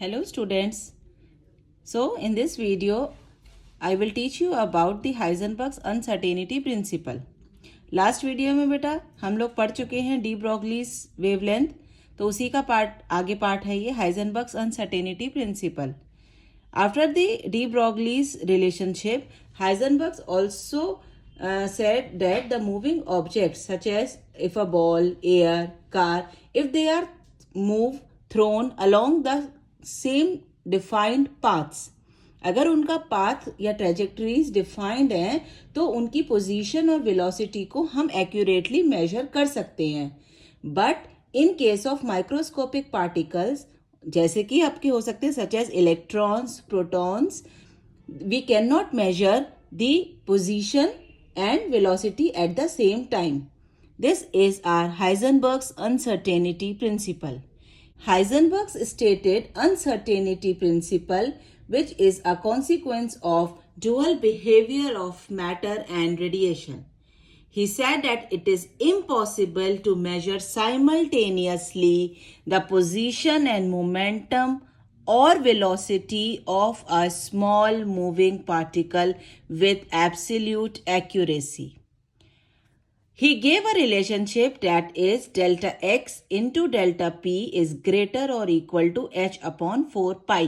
Hello students. So in this video I will teach you about the Heisenberg's uncertainty principle. Last video में बेटा हम लोग पढ़ चुके हैं डी ब्रोगलीज वेवलेंथ, तो उसी का आगे पार्ट है ये Heisenberg's uncertainty principle. After the de Broglie's relationship, Heisenberg also said that the moving objects such as if a ball, air, car, if they are moved, thrown along the same defined paths, अगर उनका path या trajectories defined हैं तो उनकी position और velocity को हम accurately measure कर सकते हैं. But in case of microscopic particles, जैसे कि आपके हो सकते हैं such as electrons, protons, we can not measure the position and velocity at the same time. This is our Heisenberg's uncertainty principle. Heisenberg's stated uncertainty principle, which is a consequence of dual behavior of matter and radiation. He said that it is impossible to measure simultaneously the position and momentum or velocity of a small moving particle with absolute accuracy. He gave a relationship that is delta x into delta p is greater or equal to h upon 4 pi,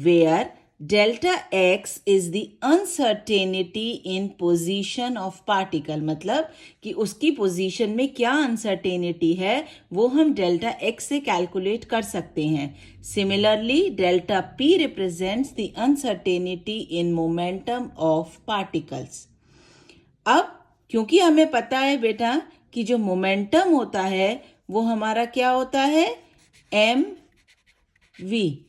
where delta x is the uncertainty in position of particle. मतलब कि उसकी position में क्या uncertainty है वो हम delta x से calculate कर सकते हैं. Similarly delta p represents the uncertainty in momentum of particles. अब क्योंकि हमें पता है बेटा कि जो मोमेंटम होता है वो हमारा क्या होता है, एम वी.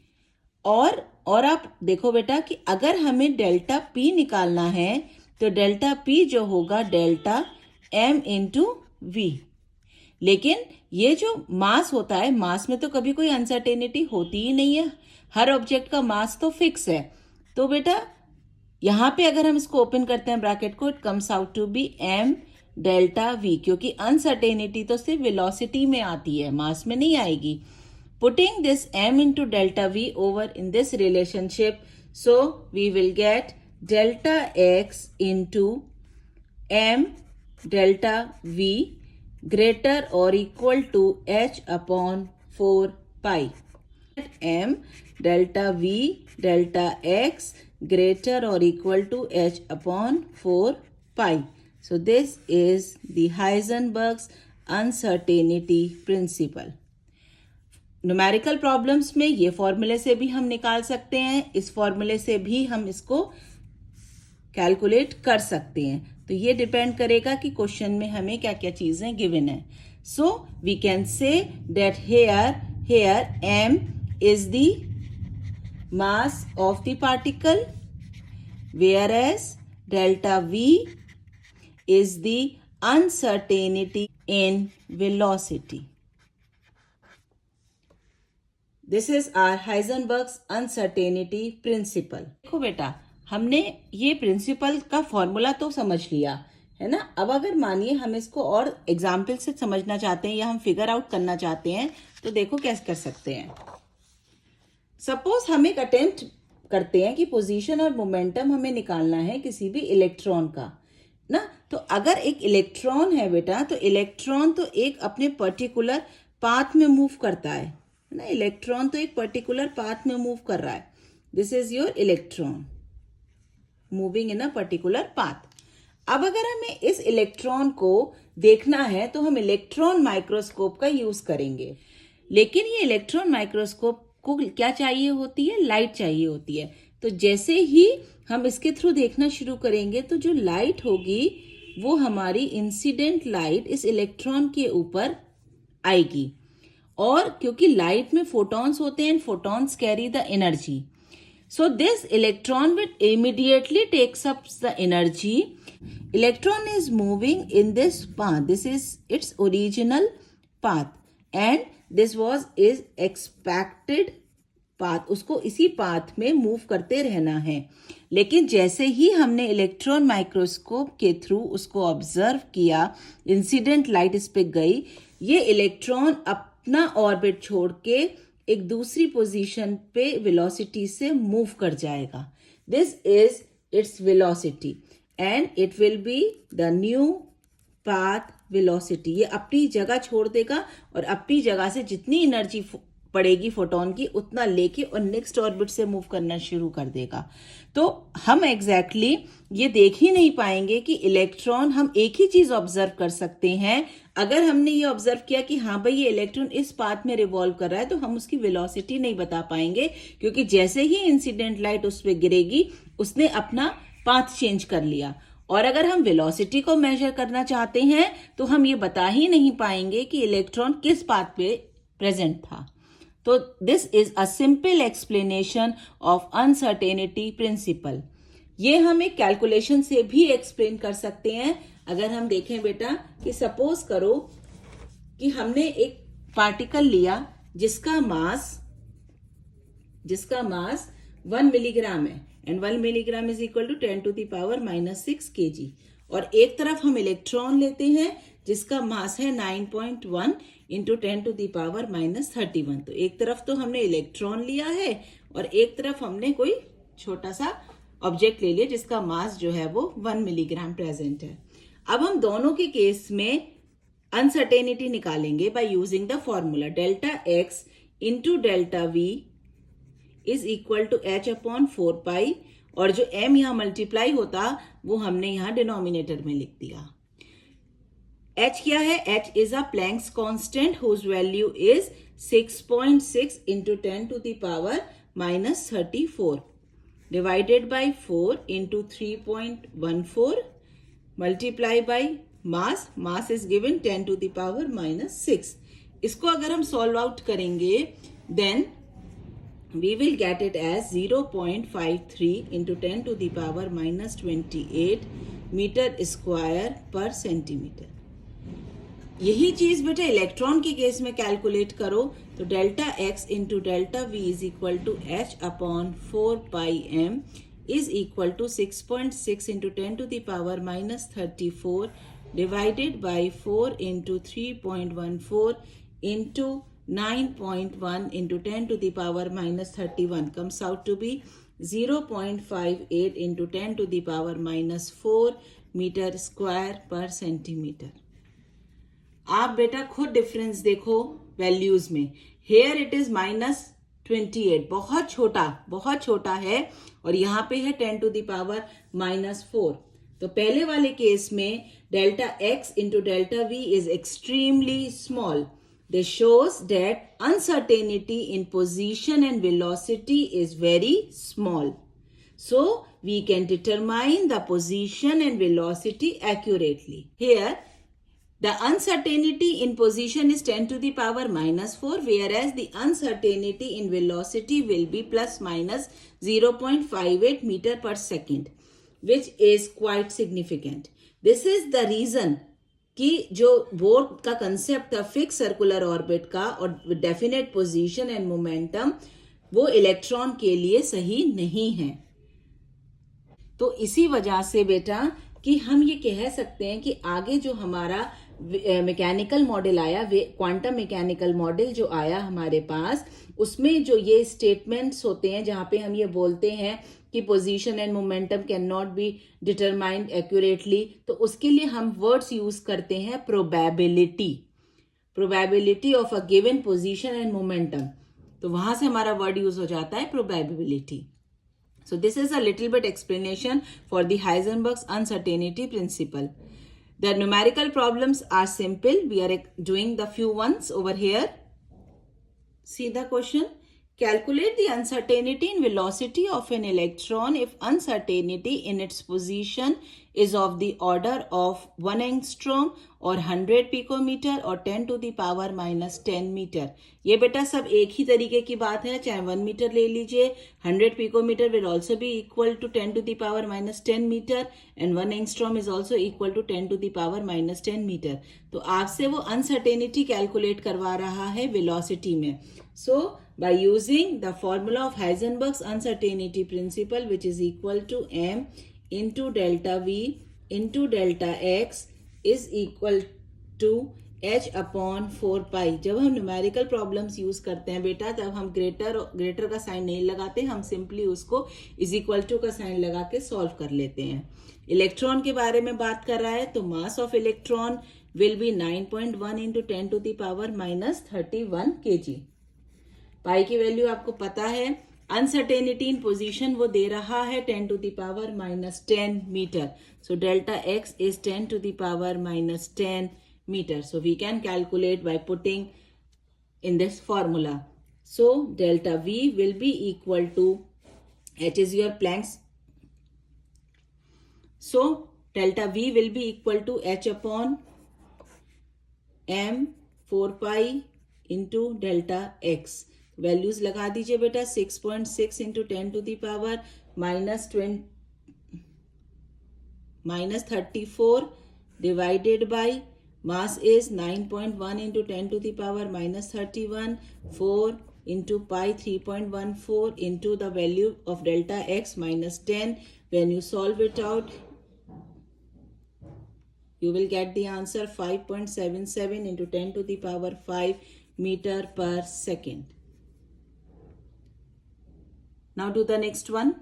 और आप देखो बेटा कि अगर हमें डेल्टा पी निकालना है तो डेल्टा पी जो होगा डेल्टा एम इंटू वी. लेकिन ये जो मास होता है, मास में तो कभी कोई अनसर्टेनिटी होती ही नहीं है. हर ऑब्जेक्ट का मास तो फिक्स है. तो बेटा यहां पे अगर हम इसको ओपन करते हैं ब्रैकेट को, it comes out to be M delta V, क्योंकि अनसर्टेनिटी तो सिर्फ वेलोसिटी में आती है, मास में नहीं आएगी. Putting this m into delta v over in this relationship, so we will get delta x into m delta v greater or equal to h upon 4 pi. M delta v delta x greater or equal to h upon 4 pi. So this is the Heisenberg's uncertainty principle. Numerical problems में ये फॉर्मूले से भी हम निकाल सकते हैं, इस फॉर्मूले से भी हम इसको कैलकुलेट कर सकते हैं. तो ये डिपेंड करेगा कि क्वेश्चन में हमें क्या क्या चीजें गिवन है. So we can say that here m is the mass of the particle, whereas delta v is the uncertainty in velocity. This is our Heisenberg's uncertainty principle. देखो बेटा, हमने ये प्रिंसिपल का फॉर्मूला तो समझ लिया है ना. अब अगर मानिए हम इसको और एग्जाम्पल से समझना चाहते हैं या हम फिगर आउट करना चाहते हैं तो देखो कैसे कर सकते हैं. सपोज हम एक अटेम्प्ट करते हैं कि पोजीशन और मोमेंटम हमें निकालना है किसी भी इलेक्ट्रॉन का ना. तो अगर एक इलेक्ट्रॉन है बेटा, तो इलेक्ट्रॉन तो एक अपने पर्टिकुलर पाथ में मूव करता है ना. इलेक्ट्रॉन तो एक पर्टिकुलर पाथ में मूव कर रहा है. This is your electron moving in a particular path. अब अगर हमें इस इलेक्ट्रॉन को देखना है तो हम इलेक्ट्रॉन माइक्रोस्कोप का यूज करेंगे. लेकिन ये इलेक्ट्रॉन माइक्रोस्कोप को क्या चाहिए होती है, लाइट चाहिए होती है. तो जैसे ही हम इसके थ्रू देखना शुरू करेंगे तो जो लाइट होगी वो हमारी इंसिडेंट लाइट इस इलेक्ट्रॉन के ऊपर आएगी. और क्योंकि लाइट में फोटॉन्स होते हैं, photons carry the energy, so this electron will immediately takes up the energy. Electron is moving in this path, this is its original path and this was is expected path. उसको इसी path में move करते रहना है. लेकिन जैसे ही हमने electron microscope के थ्रू उसको ऑब्जर्व किया, इंसिडेंट लाइट इस पे गई, ये इलेक्ट्रॉन अपना ऑर्बिट छोड़ के एक दूसरी पोजीशन पे वेलोसिटी से मूव कर जाएगा. This is its velocity and it will be the new path velocity. ये अपनी जगह छोड़ देगा और अपनी जगह से जितनी एनर्जी पड़ेगी फोटोन की उतना लेके और नेक्स्ट ऑर्बिट से मूव करना शुरू कर देगा. तो हम एग्जैक्टली ये देख ही नहीं पाएंगे कि इलेक्ट्रॉन, हम एक ही चीज ऑब्जर्व कर सकते हैं. अगर हमने ये ऑब्जर्व किया कि हाँ भाई ये इलेक्ट्रॉन इस पाथ में रिवॉल्व कर रहा है, तो हम उसकी वेलोसिटी नहीं बता पाएंगे, क्योंकि जैसे ही इंसिडेंट लाइट उस पर गिरेगी उसने अपना पाथ चेंज कर लिया. और अगर हम वेलोसिटी को मेजर करना चाहते हैं तो हम ये बता ही नहीं पाएंगे कि इलेक्ट्रॉन किस पाथ पे प्रेजेंट था. तो this is a simple explanation of uncertainty principle. ये हम एक कैलकुलेशन से भी एक्सप्लेन कर सकते हैं. अगर हम देखें बेटा कि सपोज करो कि हमने एक पार्टिकल लिया जिसका मास 1 मिलीग्राम है and 1 milligram is equal to 10 to the power -6 kg. और एक तरफ हम इलेक्ट्रॉन लेते हैं जिसका मास है 9.1 into 10 to the power -31. तो एक तरफ तो हमने इलेक्ट्रॉन लिया है और एक तरफ हमने कोई छोटा सा ऑब्जेक्ट ले लिया जिसका मास जो है वो 1 मिलीग्राम प्रेजेंट है. अब हम दोनों के केस में अनसर्टेनिटी निकालेंगे by using the formula delta x into delta v is equal to h upon 4 pi, और जो m यहां मल्टीप्लाई होता वो हमने यहां डिनोमिनेटर में लिख दिया. h क्या है? h is a Planck's constant whose value is 6.6 into 10 to the power -34 divided by 4 into 3.14 multiply by mass is given 10 to the power -6. इसको अगर हम सॉल्व आउट करेंगे then we will get it as 0.53 into 10 to the power -28 metre square पर centimetre. यही चीज बेटा electron के case में कैलकुलेट करो तो delta x into delta v is equal to h upon 4 pi m is equal to 6.6 into 10 to the power -34 divided by 4 into 3.14 into 9.1 into 10 to the power -31 comes out to be 0.58 into 10 to the power -4 metre square पर centimetre. आप बेटा खुद difference देखो values में. Here it is -28, बहुत छोटा है, और यहाँ पे है 10 to the power -4. तो पहले वाले केस में delta x into delta v is extremely small. This shows that uncertainty in position and velocity is very small. So, we can determine the position and velocity accurately. Here, the uncertainty in position is 10 to the power -4, whereas the uncertainty in velocity will be plus minus 0.58 meter per second, which is quite significant. This is the reason कि जो board का concept था fix circular orbit का और definite position and momentum, वो electron के लिए सही नहीं है. तो इसी वजह से बेटा कि हम ये कह सकते हैं कि आगे जो हमारा मैकेनिकल मॉडल आया, क्वांटम मैकेनिकल मॉडल जो आया हमारे पास, उसमें जो ये स्टेटमेंट्स होते हैं जहां पे हम ये बोलते हैं कि position and momentum can not be determined accurately, तो उसके लिए हम वर्ड्स यूज करते हैं probability of a given position and momentum. तो वहां से हमारा वर्ड यूज हो जाता है probability. So this is a little bit explanation for the Heisenberg's uncertainty principle. The numerical problems are simple. We are doing the few ones over here. See the question. Calculate the uncertainty in velocity of an electron if uncertainty in its position is of the order of 1 angstrom or 100 picometer or 10 to the power -10 metre. ये बेटा सब एक ही तरीके की बात है, चाहे 1 metre ले लीजिए. 100 picometer will also be equal to 10 to the power -10 metre and 1 angstrom is also equal to 10 to the power -10 metre. तो आपसे वो अनसर्टेनिटी कैलकुलेट करवा रहा है वेलोसिटी में. So by using the formula of Heisenberg's uncertainty principle, which is equal to m into delta v into delta x is equal to h upon 4 पाई। जब हम numerical problems use करते हैं बेटा, तब हम ग्रेटर का साइन नहीं लगाते, हम सिंपली उसको इज इक्वल टू का साइन लगा के सॉल्व कर लेते हैं। इलेक्ट्रॉन के बारे में बात कर रहा है, तो mass of electron will be 9.1 into 10⁻³ kg। पाई की वैल्यू आपको पता है। अनसर्टेनिटी इन पोजीशन वो दे रहा है 10⁻10 मीटर। सो delta x is 10⁻10 meter. So we can calculate by putting in this formula. So delta V will be equal to, H is your Planck's. So delta V will be equal to H upon m 4 pi into delta x. Values लगा दीजिए बेटा। 6.6 into 10⁻34 divided by mass is 9.1 into 10⁻31, 4 into pi 3.14 into the value of delta x minus 10. When you solve it out, you will get the answer 5.77 into 10⁵ meter per second. Now do the next one.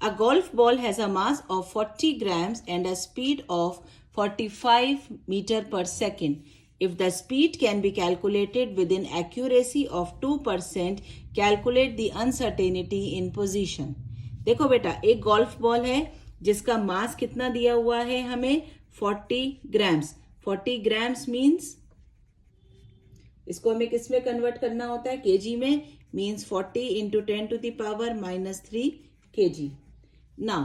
A golf ball has a mass of 40 grams and a speed of 45 meter per second. If the speed can be calculated within accuracy of 2%, calculate the uncertainty in position. देखो बेटा, एक golf ball है जिसका मास कितना दिया हुआ है हमें 40 ग्राम्स। 40 ग्राम्स मीन्स, इसको हमें किस में कन्वर्ट करना होता है? केजी में। Means 40 into 10⁻³ kg. Now,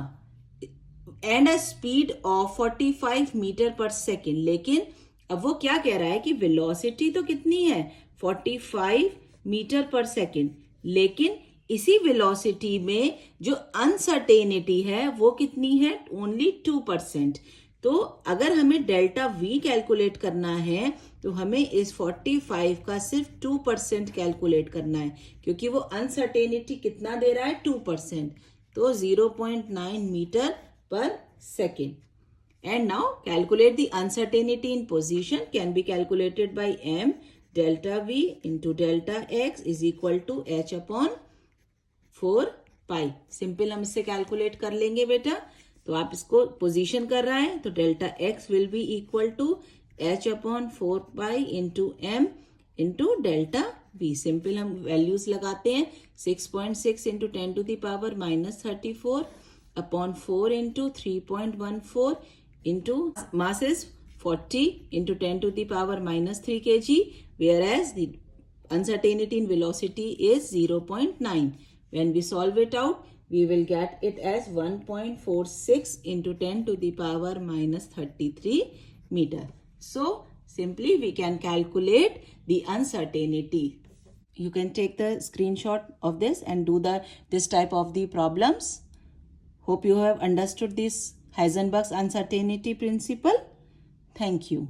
and a speed of 45 metre पर सेकेंड। लेकिन अब वो क्या कह रहा है कि वेलोसिटी तो कितनी है? 45 मीटर पर सेकेंड। लेकिन इसी वेलोसिटी में जो अनसर्टेनिटी है वो कितनी है? ओनली 2%। तो अगर हमें डेल्टा वी कैलकुलेट करना है तो हमें इस 45 का सिर्फ 2% कैलकुलेट करना है, क्योंकि वो अनसर्टेनिटी कितना दे रहा है? 2%। तो 0.9 मीटर पर second. And now calculate the uncertainty in position can be calculated by m delta v into delta x is equal to h upon 4 pi. Simple हम इससे कैलकुलेट कर लेंगे बेटा. तो आप इसको पोजीशन कर रहा है तो delta x will be equal to h upon 4 pi into m into delta v. Simple हम वैल्यूज लगाते हैं. 6.6 into 10⁻34 upon 4 into 3.14 into mass is 40 into 10⁻³ kg, whereas the uncertainty in velocity is 0.9. When we solve it out, we will get it as 1.46 into 10⁻³ meter. So simply we can calculate the uncertainty. You can take the screenshot of this and do this type of the problems. Hope you have understood this Heisenberg's uncertainty principle. Thank you.